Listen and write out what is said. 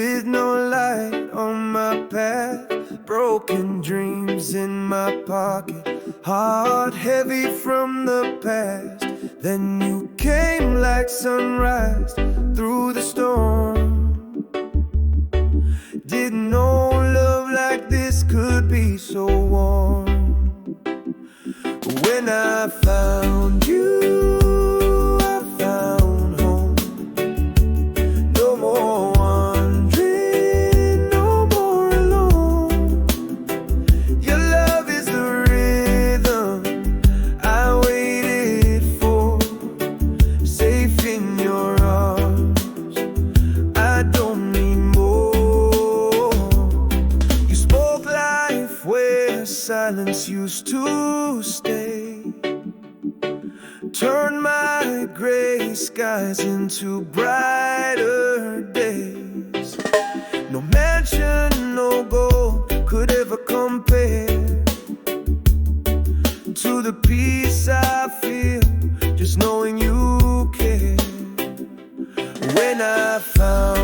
with no light on my path, broken dreams in my pocket, heart heavy from the past. Then you came like sunrise through the storm. Didn't know love like this could be so warm. When I found you, I found home. No more wandering, no more alone. Your love is the rhythm I waited for, safe in your arms. I don't need more. You spoke life where silence used to stay, turn my gray skies into brighter days. No mansion, no gold could ever compare to the peace I feel just knowing you care. When I found